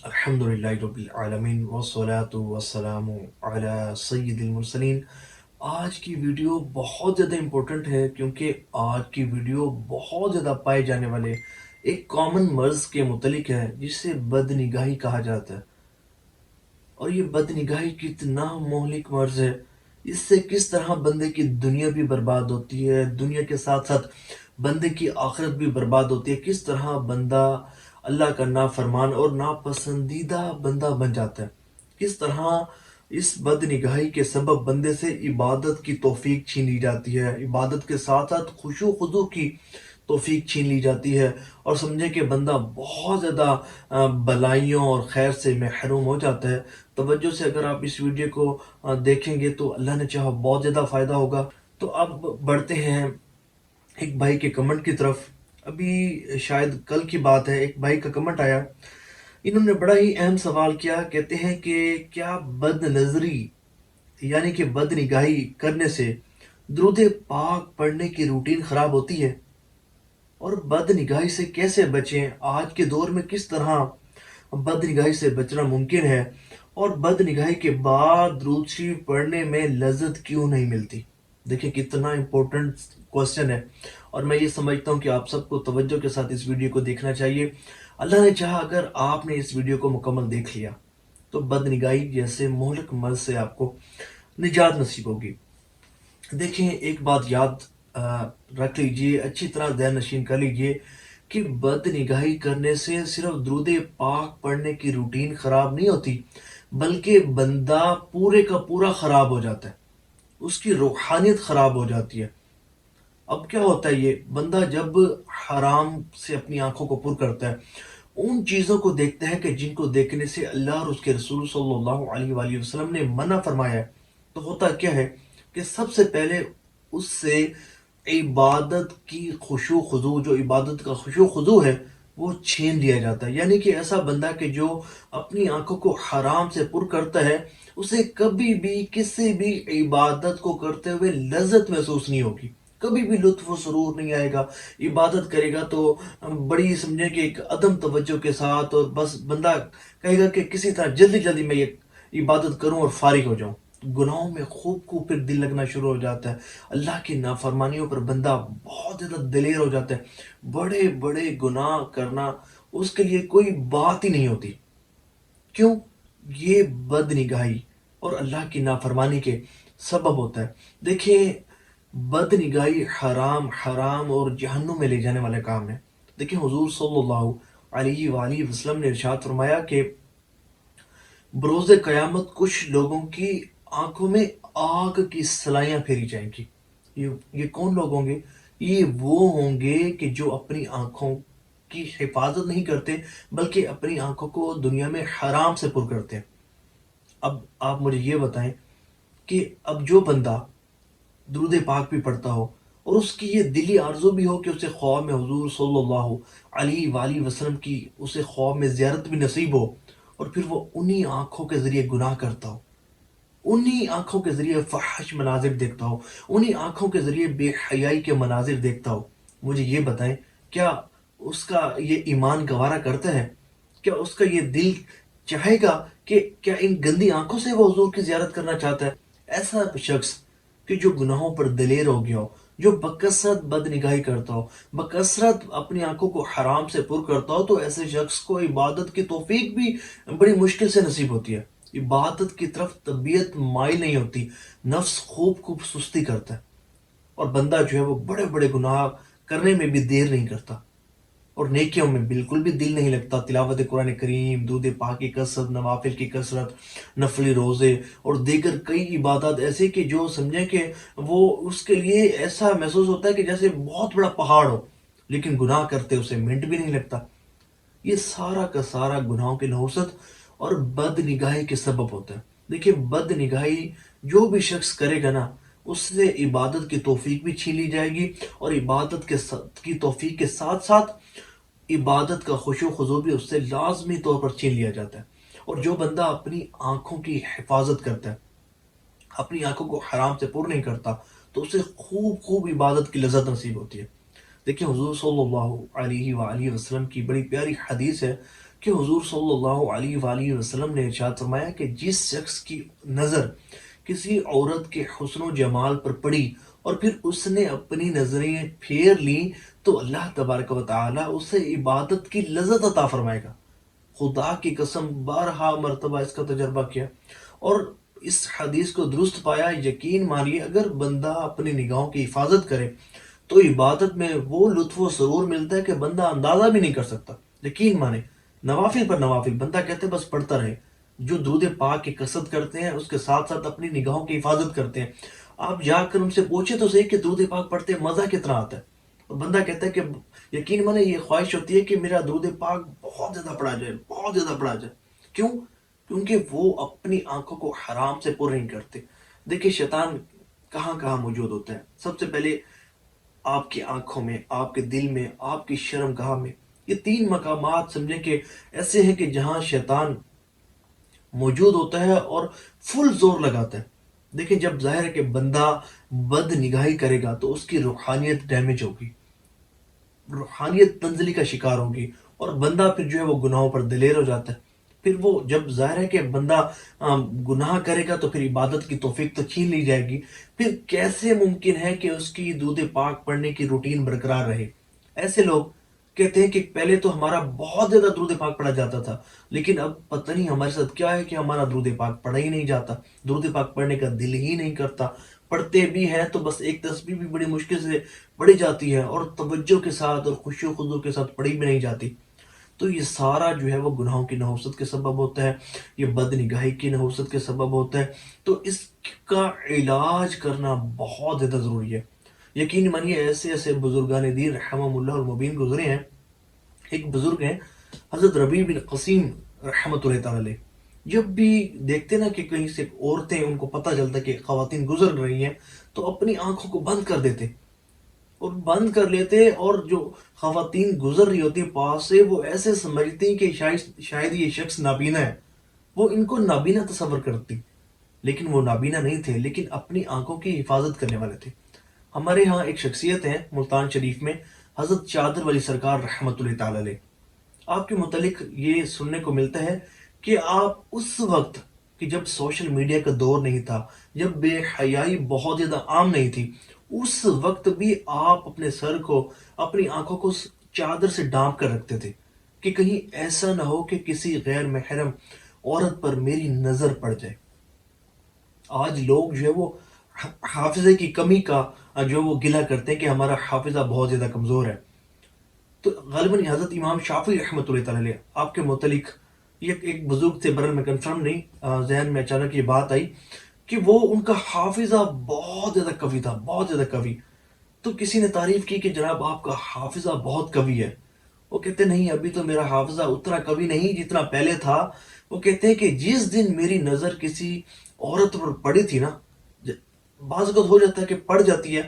الحمدللہ رب العالمین والصلاة والسلام علی سید المرسلین۔ آج کی ویڈیو بہت زیادہ امپورٹنٹ ہے کیونکہ آج کی ویڈیو بہت زیادہ پائے جانے والے ایک کامن مرض کے متعلق ہے جسے بد نگاہی کہا جاتا ہے۔ اور یہ بد نگاہی کتنا مہلک مرض ہے، اس سے کس طرح بندے کی دنیا بھی برباد ہوتی ہے، دنیا کے ساتھ ساتھ بندے کی آخرت بھی برباد ہوتی ہے، کس طرح بندہ اللہ کا نافرمان اور ناپسندیدہ بندہ بن جاتا ہے، کس طرح اس بد نگاہی کے سبب بندے سے عبادت کی توفیق چھین لی جاتی ہے، عبادت کے ساتھ ساتھ خشوع و خضوع کی توفیق چھین لی جاتی ہے، اور سمجھے کہ بندہ بہت زیادہ بلائیوں اور خیر سے محروم ہو جاتا ہے۔ توجہ سے اگر آپ اس ویڈیو کو دیکھیں گے تو اللہ نے چاہا بہت زیادہ فائدہ ہوگا۔ تو اب بڑھتے ہیں ایک بھائی کے کمنٹ کی طرف۔ ابھی شاید کل کی بات ہے، ایک بھائی کا کمنٹ آیا، انہوں نے بڑا ہی اہم سوال کیا، کہتے ہیں کہ کیا بد نظری یعنی کہ بد نگاہی کرنے سے درود پاک پڑھنے کی روٹین خراب ہوتی ہے، اور بد نگاہی سے کیسے بچیں؟ آج کے دور میں کس طرح بد نگاہی سے بچنا ممکن ہے، اور بد نگاہی کے بعد درود شریف پڑھنے میں لذت کیوں نہیں ملتی؟ دیکھیں کتنا امپورٹنٹ کوسچن ہے، اور میں یہ سمجھتا ہوں کہ آپ سب کو توجہ کے ساتھ اس ویڈیو کو دیکھنا چاہیے۔ اللہ نے چاہا اگر آپ نے اس ویڈیو کو مکمل دیکھ لیا تو بد نگاہی جیسے مہلک مرض سے آپ کو نجات نصیب ہوگی۔ دیکھیں ایک بات یاد رکھ لیجئے، اچھی طرح ذہن نشین کر لیجئے کہ بد نگاہی کرنے سے صرف درود پاک پڑھنے کی روٹین خراب نہیں ہوتی، بلکہ بندہ پورے کا پورا خراب ہو جاتا ہے، اس کی روحانیت خراب ہو جاتی ہے۔ اب کیا ہوتا ہے، یہ بندہ جب حرام سے اپنی آنکھوں کو پر کرتا ہے، ان چیزوں کو دیکھتا ہے کہ جن کو دیکھنے سے اللہ اور اس کے رسول صلی اللہ علیہ وآلہ وسلم نے منع فرمایا ہے، تو ہوتا کیا ہے کہ سب سے پہلے اس سے عبادت کی خشوع خضوع، جو عبادت کا خشوع خضوع ہے وہ چھین لیا جاتا ہے۔ یعنی کہ ایسا بندہ کہ جو اپنی آنکھوں کو حرام سے پر کرتا ہے، اسے کبھی بھی کسی بھی عبادت کو کرتے ہوئے لذت محسوس نہیں ہوگی، کبھی بھی لطف و سرور نہیں آئے گا۔ عبادت کرے گا تو بڑی سمجھے کہ ایک عدم توجہ کے ساتھ، اور بس بندہ کہے گا کہ کسی طرح جلدی جلدی میں یہ عبادت کروں اور فارغ ہو جاؤں۔ گناہوں میں خوب پھر دل لگنا شروع ہو جاتا ہے، اللہ کی نافرمانیوں پر بندہ بہت زیادہ دلیر ہو جاتا ہے، بڑے بڑے گناہ کرنا اس کے لیے کوئی بات ہی نہیں ہوتی۔ کیوں؟ یہ بد نگاہی اور اللہ کی نافرمانی کے سبب ہوتا ہے۔ دیکھیں بد نگاہی حرام اور جہنم میں لے جانے والے کام ہے۔ دیکھیں حضور صلی اللہ علیہ وآلہ وسلم نے ارشاد فرمایا کہ بروز قیامت کچھ لوگوں کی آنکھوں میں آگ کی سلائیاں پھیری جائیں گی۔ یہ کون لوگ ہوں گے؟ یہ وہ ہوں گے کہ جو اپنی آنکھوں کی حفاظت نہیں کرتے، بلکہ اپنی آنکھوں کو دنیا میں حرام سے پر کرتے ہیں۔ اب آپ مجھے یہ بتائیں کہ اب جو بندہ درود پاک بھی پڑھتا ہو، اور اس کی یہ دلی آرزو بھی ہو کہ اسے خواب میں حضور صلی اللہ علیہ وآلہ وسلم کی اسے خواب میں زیارت بھی نصیب ہو، اور پھر وہ انہی آنکھوں کے ذریعے گناہ کرتا ہو، انہی آنکھوں کے ذریعے فحش مناظر دیکھتا ہو، انہی آنکھوں کے ذریعے بے حیائی کے مناظر دیکھتا ہو، مجھے یہ بتائیں کیا اس کا یہ ایمان گوارا کرتا ہے؟ کیا اس کا یہ دل چاہے گا کہ کیا ان گندی آنکھوں سے وہ حضور کی زیارت کرنا چاہتا ہے؟ ایسا شخص کہ جو گناہوں پر دلیر ہو گیا ہو، جو بکثرت بد نگاہی کرتا ہو، بکثرت اپنی آنکھوں کو حرام سے پر کرتا ہو، تو ایسے شخص کو عبادت کی توفیق بھی بڑی مشکل سے نصیب ہوتی ہے، عبادت کی طرف طبیعت مائل نہیں ہوتی، نفس خوب سستی کرتا ہے، اور بندہ جو ہے وہ بڑے بڑے گناہ کرنے میں بھی دیر نہیں کرتا، اور نیکیوں میں بالکل بھی دل نہیں لگتا۔ تلاوت قرآن کریم، درود پاک کی کثرت، نوافل کی کثرت، نفلی روزے اور دیگر کئی عبادات ایسے کہ جو سمجھیں کہ وہ اس کے لیے ایسا محسوس ہوتا ہے کہ جیسے بہت بڑا پہاڑ ہو، لیکن گناہ کرتے اسے منٹ بھی نہیں لگتا۔ یہ سارا کا سارا گناہوں کی نحوست اور بد نگاہی کے سبب ہوتا ہے۔ دیکھیں بد نگاہی جو بھی شخص کرے گا نا، اس سے عبادت کی توفیق بھی چھین لی جائے گی، اور عبادت کی توفیق کے ساتھ ساتھ عبادت کا خشوع و خضوع بھی اس سے لازمی طور پر چھین لیا جاتا ہے۔ اور جو بندہ اپنی آنکھوں کی حفاظت کرتا ہے، اپنی آنکھوں کو حرام سے پر نہیں کرتا، تو اسے خوب عبادت کی لذت نصیب ہوتی ہے۔ دیکھیں حضور صلی اللہ علیہ وآلہ وسلم کی بڑی پیاری حدیث ہے کہ حضور صلی اللہ علیہ وآلہ وسلم نے ارشاد فرمایا کہ جس شخص کی نظر کسی عورت کے حسن و جمال پر پڑی اور پھر اس نے اپنی نظریں پھیر لیں تو اللہ تبارک و تعالی اسے عبادت کی لذت عطا فرمائے گا۔ خدا کی قسم بارہا مرتبہ اس کا تجربہ کیا اور اس حدیث کو درست پایا۔ یقین مانیے اگر بندہ اپنی نگاہوں کی حفاظت کرے تو عبادت میں وہ لطف و سرور ملتا ہے کہ بندہ اندازہ بھی نہیں کر سکتا۔ یقین مانے نوافل پر نوافل بندہ کہتے ہیں بس پڑھتا رہے۔ جو درود پاک کی کثرت کرتے ہیں اس کے ساتھ ساتھ اپنی نگاہوں کی حفاظت کرتے ہیں، آپ جا کر ان سے پوچھیں تو صحیح کہ درود پاک پڑھتے مزہ کتنا آتا ہے، اور بندہ کہتا ہے کہ یقین مانے یہ خواہش ہوتی ہے کہ میرا درود پاک بہت زیادہ پڑھا جائے، بہت زیادہ پڑھا جائے۔ کیوں؟ کیونکہ وہ اپنی آنکھوں کو حرام سے پر نہیں کرتے۔ دیکھیں شیطان کہاں کہاں موجود ہوتا ہے؟ سب سے پہلے آپ کی آنکھوں میں، آپ کے دل میں، آپ کی شرم گاہ میں۔ یہ تین مقامات سمجھیں کہ ایسے ہیں کہ جہاں شیطان موجود ہوتا ہے اور فل زور لگاتا ہے۔ دیکھیں جب ظاہر ہے کہ بندہ بد نگاہی کرے گا تو اس کی روحانیت ڈیمیج ہوگی، روحانیت تنزلی کا شکار ہوگی، اور بندہ پھر جو ہے وہ گناہوں پر دلیر ہو جاتا ہے۔ پھر وہ جب ظاہر ہے کہ بندہ گناہ کرے گا تو پھر عبادت کی توفیق تو چھین لی جائے گی۔ پھر کیسے ممکن ہے کہ اس کی درود پاک پڑھنے کی روٹین برقرار رہے؟ ایسے لوگ کہتے ہیں کہ پہلے تو ہمارا بہت زیادہ درود پاک پڑھا جاتا تھا، لیکن اب پتہ نہیں ہمارے ساتھ کیا ہے کہ ہمارا درود پاک پڑھا ہی نہیں جاتا، درود پاک پڑھنے کا دل ہی نہیں کرتا۔ پڑھتے بھی ہیں تو بس ایک تسبیح بھی بڑی مشکل سے پڑھی جاتی ہے اور توجہ کے ساتھ اور خشوع و خضوع کے ساتھ پڑھی بھی نہیں جاتی۔ تو یہ سارا جو ہے وہ گناہوں کی نحوست کے سبب ہوتا ہے، یہ بد نگاہی کی نحوست کے سبب ہوتا ہے۔ تو اس کا علاج کرنا بہت زیادہ ضروری ہے۔ یقین مانیے ایسے ایسے بزرگان دین رحمہم اللہ المبین گزرے ہیں۔ ایک بزرگ ہیں حضرت ربیع بن قسیم رحمۃ اللہ تعالی علیہ، جب بھی دیکھتے نا کہ کہیں سے عورتیں ان کو پتہ چلتا کہ خواتین گزر رہی ہیں تو اپنی آنکھوں کو بند کر دیتے اور بند کر لیتے، اور جو خواتین گزر رہی ہوتی پاس سے وہ ایسے سمجھتی کہ شاید یہ شخص نابینا ہے، وہ ان کو نابینا تصور کرتی، لیکن وہ نابینا نہیں تھے، لیکن اپنی آنکھوں کی حفاظت کرنے والے تھے۔ ہمارے ہاں ایک شخصیت ہے ملتان شریف میں، حضرت چادر والی سرکار رحمۃ اللہ تعالی علیہ۔ آپ کے متعلق یہ سننے کو ملتا ہے کہ آپ اس وقت کہ جب سوشل میڈیا کا دور نہیں تھا، جب بے حیائی بہت زیادہ عام نہیں تھی، اس وقت بھی آپ اپنے سر کو، اپنی آنکھوں کو چادر سے ڈانپ کر رکھتے تھے کہ کہیں ایسا نہ ہو کہ کسی غیر محرم عورت پر میری نظر پڑ جائے۔ آج لوگ جو ہے وہ حافظے کی کمی کا جو وہ گلہ کرتے ہیں کہ ہمارا حافظہ بہت زیادہ کمزور ہے۔ تو غالباً حضرت امام شافعی رحمۃ اللہ تعالی علیہ آپ کے متعلق، یہ ایک بزرگ سے برن میں کنفرم نہیں، ذہن میں اچانک یہ بات آئی کہ وہ ان کا حافظہ بہت زیادہ قوی تھا، بہت زیادہ قوی۔ تو کسی نے تعریف کی کہ جناب آپ کا حافظہ بہت قوی ہے۔ وہ کہتے نہیں ابھی تو میرا حافظہ اتنا قوی نہیں جتنا پہلے تھا۔ وہ کہتے ہیں کہ جس دن میری نظر کسی عورت پر پڑی تھی نا، بعض اوقات ہو جاتا ہے کہ پڑ جاتی ہے،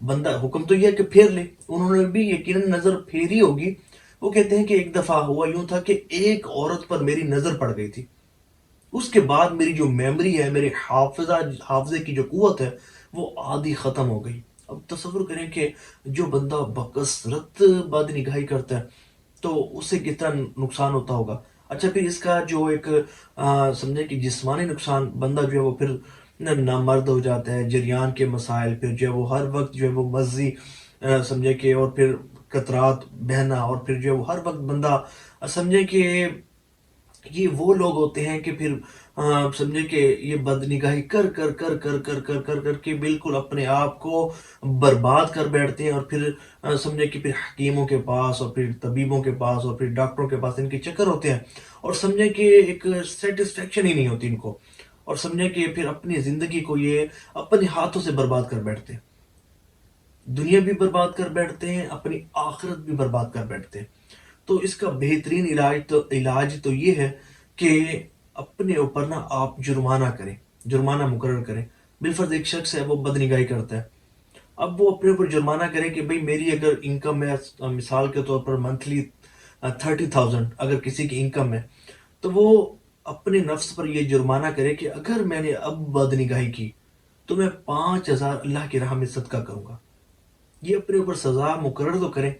بندہ حکم تو یہ ہے کہ پھیر لے، انہوں نے بھی یقیناً نظر پھیری ہوگی۔ وہ کہتے ہیں کہ ایک دفعہ ہوا یوں تھا کہ ایک عورت پر میری نظر پڑ گئی تھی، اس کے بعد میری جو میموری ہے، میرے حافظے کی جو قوت ہے وہ آدھی ختم ہو گئی۔ اب تصور کریں کہ جو بندہ بکثرت بد نگاہی کرتا ہے تو اسے کتنا نقصان ہوتا ہوگا۔ اچھا پھر اس کا جو ایک سمجھے کہ جسمانی نقصان، بندہ جو ہے وہ پھر نامرد ہو جاتا ہے، جریان کے مسائل، پھر جو ہے وہ ہر وقت جو ہے وہ مزی سمجھے کہ، اور پھر قطرات بہنا، اور پھر جو ہے وہ ہر وقت بندہ سمجھے کہ یہ وہ لوگ ہوتے ہیں کہ پھر سمجھے کہ یہ بد نگاہی کر کر کر کر کر کر کر کر کے بالکل اپنے آپ کو برباد کر بیٹھتے ہیں، اور پھر سمجھے کہ پھر حکیموں کے پاس اور پھر طبیبوں کے پاس اور پھر ڈاکٹروں کے پاس ان کے چکر ہوتے ہیں، اور سمجھے کہ ایک سیٹسفیکشن ہی نہیں ہوتی ان کو، اور سمجھے کہ پھر اپنی زندگی کو یہ اپنے ہاتھوں سے برباد کر بیٹھتے ہیں، دنیا بھی برباد کر بیٹھتے ہیں، اپنی آخرت بھی برباد کر بیٹھتے ہیں۔ تو اس کا بہترین علاج تو یہ ہے کہ اپنے اوپر نا آپ جرمانہ کریں، جرمانہ مقرر کریں۔ بالفرض ایک شخص ہے وہ بد نگاہی کرتا ہے، اب وہ اپنے اوپر جرمانہ کرے کہ بھئی میری اگر انکم ہے مثال کے طور پر منتھلی 30,000 اگر کسی کی انکم ہے، تو وہ اپنے نفس پر یہ جرمانہ کرے کہ اگر میں نے اب بد نگاہی کی تو میں 5,000 اللہ کی راہ میں صدقہ کروں گا۔ یہ اپنے اوپر سزا مقرر تو کریں،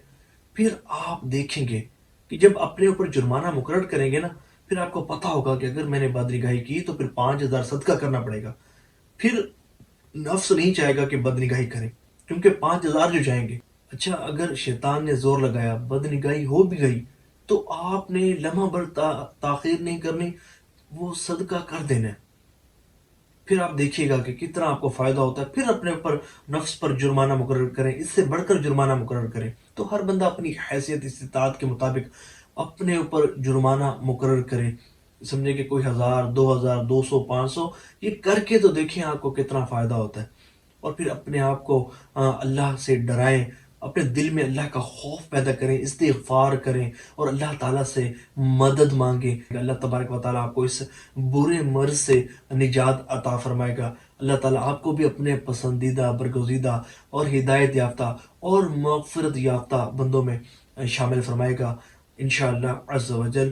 پھر آپ دیکھیں گے کہ جب اپنے اوپر جرمانہ مقرر کریں گے نا، پھر آپ کو پتہ ہوگا کہ اگر میں نے بدنگاہی کی تو پھر 5000 صدقہ کرنا پڑے گا۔ پھر نفس نہیں چاہے گا کہ بدنگاہی کریں، کیونکہ 5000 جو جائیں گے۔ اچھا اگر شیطان نے زور لگایا، بدنگاہی ہو بھی گئی، تو آپ نے لمحہ بھر تاخیر نہیں کرنی، وہ صدقہ کر دینا ہے۔ پھر آپ دیکھیے گا کہ کتنا آپ کو فائدہ ہوتا ہے۔ پھر اپنے اوپر نفس پر جرمانہ مقرر کریں، اس سے بڑھ کر جرمانہ مقرر کریں۔ تو ہر بندہ اپنی حیثیت استطاعت کے مطابق اپنے اوپر جرمانہ مقرر کرے۔ سمجھے کہ کوئی 1000 2000 200 500، یہ کر کے تو دیکھیں آپ کو کتنا فائدہ ہوتا ہے۔ اور پھر اپنے آپ کو اللہ سے ڈرائیں، اپنے دل میں اللہ کا خوف پیدا کریں، استغفار کریں اور اللہ تعالیٰ سے مدد مانگیں۔ اللہ تبارک و تعالیٰ آپ کو اس برے مرض سے نجات عطا فرمائے گا۔ اللہ تعالیٰ آپ کو بھی اپنے پسندیدہ، برگزیدہ اور ہدایت یافتہ اور مغفرت یافتہ بندوں میں شامل فرمائے گا، انشاءاللہ عز و جل۔